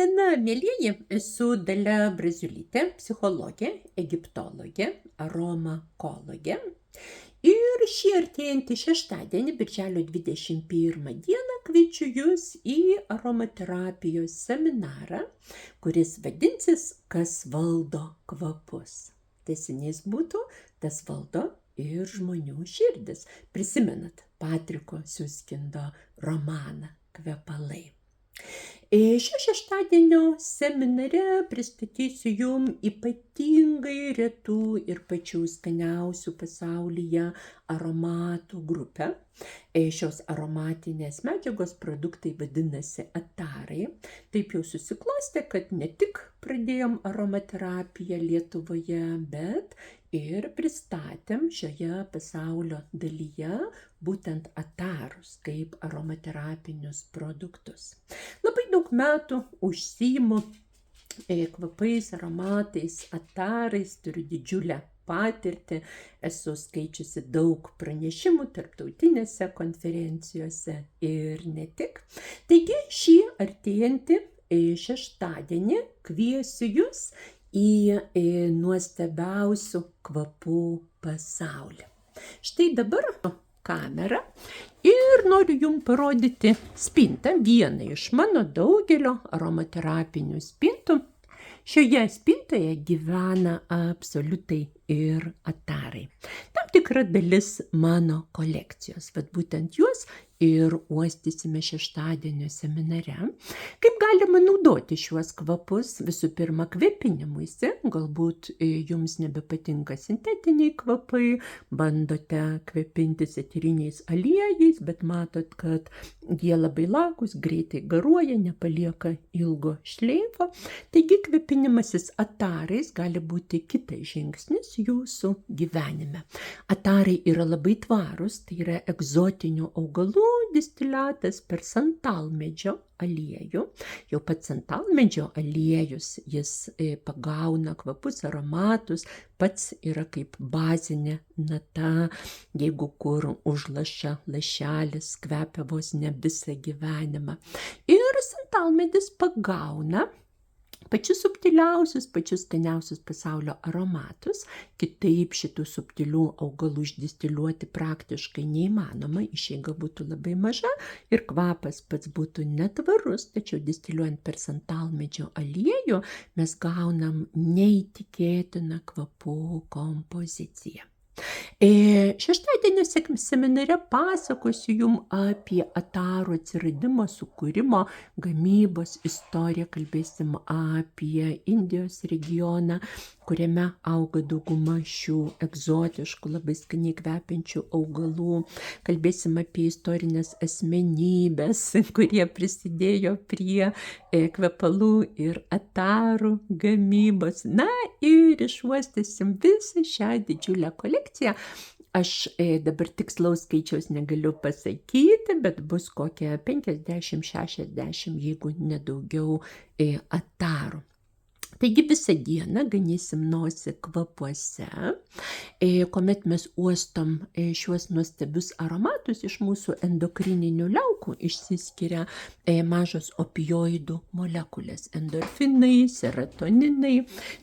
diena, mėlyji. Esu Dalia Braziulytė, psichologė, egiptologė, aromakologė. Ir šį artėjantį šeštadienį, birželio 21 dieną, kviečiu Jūs į aromaterapijos seminarą, kuris vadinsis "Kas valdo kvapus". Tęsinys būtų "Tas valdo ir žmonių širdis". Prisimenat Patriko Siuskindo romaną "Kvepalai". Šio šeštadienio seminare pristatysiu Jums ypatingai retų ir pačių skaniausių pasaulyje aromatų grupę. Šios aromatinės medžiagos produktai vadinasi atarai. Taip jau susiklostė, kad ne tik pradėjom aromaterapiją Lietuvoje, bet ir pristatėm šioje pasaulio dalyje būtent atarus kaip aromaterapinius produktus. Labai daug metų užsiimu kvapais, aromatais, atarais, turiu didžiulę patirtį, esu skaičiusi daug pranešimų tarptautinėse konferencijose ir ne tik. Taigi šį artėjantį šeštadienį kviesiu Jūs į nuostabiausių kvapų pasaulį. Štai dabar kamera ir noriu Jums parodyti spintą, vieną iš mano daugelio aromaterapinių spintų. Šioje spintoje gyvena absoliutai ir atarai. Tam tikra dalis mano kolekcijos, bet būtent juos ir uostysime šeštadienio seminare. Kaip galima naudoti šiuos kvapus? Visų pirma, kvėpinimuisi. Galbūt Jums nebepatinka sintetiniai kvapai, bandote kvėpintis eteriniais aliejais, bet matot, kad jie labai lakūs, greitai garuoja, nepalieka ilgo šleifo. Taigi kvėpinimasis atarais gali būti kitas žingsnis Jūsų gyvenime. Atarai yra labai tvarūs, tai yra egzotinių augalų distiliatas per santalmedžio aliejų. Jau pats santalmedžio aliejus, jis pagauna kvapus, aromatus, pats yra kaip bazinė nata, jeigu kur užlaša lašelis, kvepia vos ne visą gyvenimą. Ir santalmedis pagauna pačius subtiliausius, pačius skaniausius pasaulio aromatus. Kitaip šitų subtilių augalų išdistiliuoti praktiškai neįmanoma, išeiga būtų labai maža ir kvapas pats būtų netvarus, tačiau distiliuojant per santalmedžio aliejų mes gaunam neįtikėtiną kvapų kompoziciją. Šeštadienio seminare pasakosiu Jums apie atarų atsiradimo, sukūrimo, gamybos istoriją. Kalbėsim apie Indijos regioną, kuriame auga dauguma šių egzotiškų, labai skaniai kvepiančių augalų. Kalbėsim apie istorinės asmenybės, kurie prisidėjo prie kvepalų ir atarų gamybos. Na ir išuostysim visą šią didžiulę kolekciją. Aš dabar tikslaus skaičiaus negaliu pasakyti, bet bus kokia 50-60, jeigu nedaugiau atarų. Taigi visą dieną ganysim nosį kvapuose, kuomet mes uostom šiuos nuostabius aromatus, iš mūsų endokrininių liaukų išsiskiria mažos opioidų molekulės, endorfinai, serotoninai.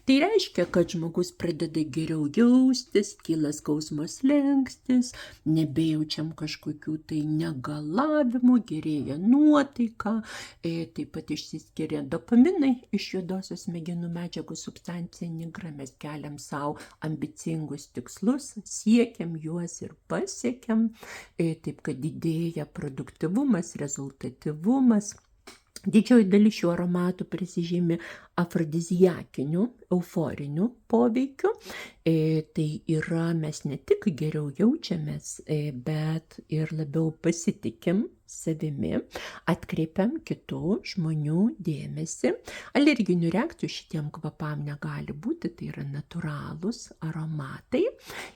Tai reiškia, kad žmogus pradeda geriau jaustis, kyla skausmo slenkstis, nebejaučiam kažkokių tai negalavimų, gerėja nuotaika, taip pat išsiskiria dopaminai iš juodosios smegenų medžiagų substancija nigra. Mes keliam savo ambicingus tikslus, siekiam juos ir pasiekiam, taip kad didėja produktyvumas, rezultatyvumas. Didžioji dalis šių aromatų prisižymi afrodiziakiniu, euforiniu poveikiu. Tai yra, mes ne tik geriau jaučiamės, bet ir labiau pasitikim savimi, atkreipiam kitų žmonių dėmesį. Alerginių reakcijų šitiem kvapam negali būti, tai yra natūralūs aromatai.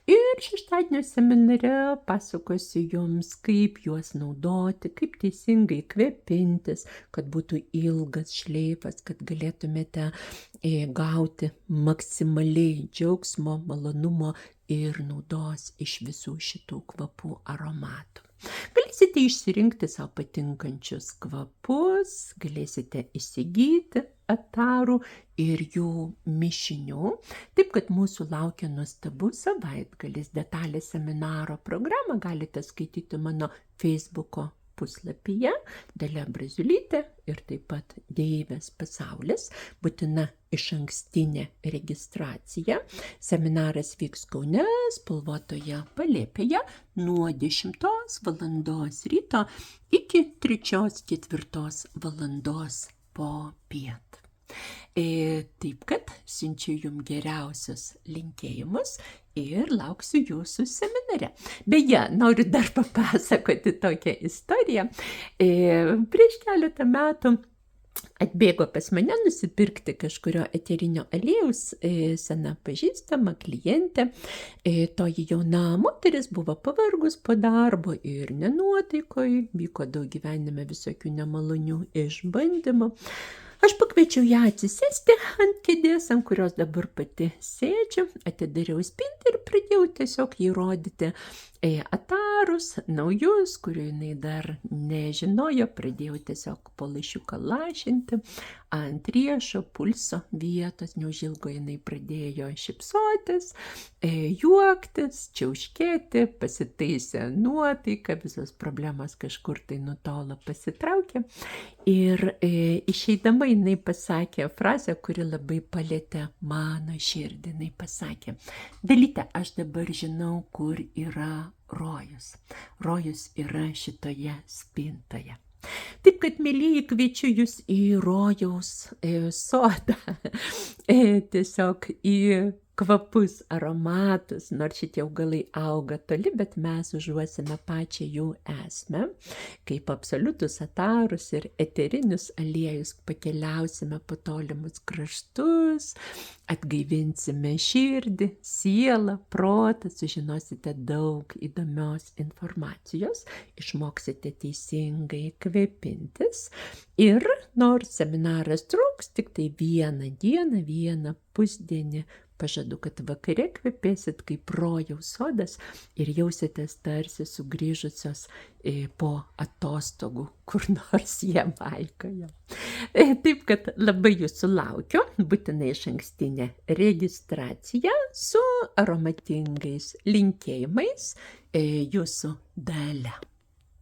Ir šeštadienio seminare pasakosiu Jums, kaip juos naudoti, kaip teisingai kvėpintis, kad būtų ilgas šleifas, kad galėtumėte gauti maksimaliai džiaugsmo, malonumo ir naudos iš visų šitų kvapų aromatų. Galėsite išsirinkti savo patinkančius kvapus, galėsite įsigyti atarų ir jų mišinių. Taip kad mūsų laukia nuostabus savaitgalis. Detalę seminaro programą galite skaityti mano Facebooko puslapyje Dalia Braziulytė ir taip pat Deivės pasaulis. Būtina išankstinė registracija. Seminaras vyks Kaune, spalvotoje palėpėje nuo 10 valandos ryto iki 3-4 valandos popiet. Taip kad siunčiu jums geriausius linkėjimus ir lauksiu jūsų seminare. Beje, noriu dar papasakoti tokią istoriją. Prieš keletą metų atbėgo pas mane nusipirkti kažkurio eterinio aliejaus sena pažįstama klientė. Toji jauna moteris buvo pavargus po darbo ir nenuotaikoj, vyko daug gyvenime visokių nemalonių išbandymų. Aš pakviečiau ją atsisėsti ant kėdės, ant kurios dabar pati sėdžiu, atidariau spintą ir pradėjau tiesiog jai rodyti atarus, naujus, kurių jinai dar nežinojo, pradėjau tiesiog po laišiuką lašinti ant riešo pulso vietos, neužilgo jinai pradėjo šypsotis, juoktis, čiauškėti, pasitaisė nuotaiką, visos problemos kažkur tai nutolo, pasitraukė ir išeidama jinai pasakė frazę, kuri labai palietė mano širdį. Jinai pasakė: Dalyte, aš dabar žinau, kur yra rojus. Rojus yra šitoje spintoje. Taip kad, mielieji, kviečiu jūs į rojaus sodą, tiesiog į kvapus, aromatus, nors šitie augalai auga toli, bet mes užuosime pačią jų esmę, kaip absoliutus atarus ir eterinius aliejus pakeliausime po tolimus kraštus, atgaivinsime širdį, sielą, protą, sužinosite daug įdomios informacijos, išmoksite teisingai kvėpintis ir nors seminaras truks tik tai 1 dieną, 1 pusdienį, pažadu, kad vakare kvepėsit kaip rojaus sodas ir jausitės tarsi sugrįžusios po atostogų kur nors Jamaikoje. Taip kad labai jūsų laukiu, būtinai išankstinė registracija su aromatingais linkėjimais, jūsų Dalia.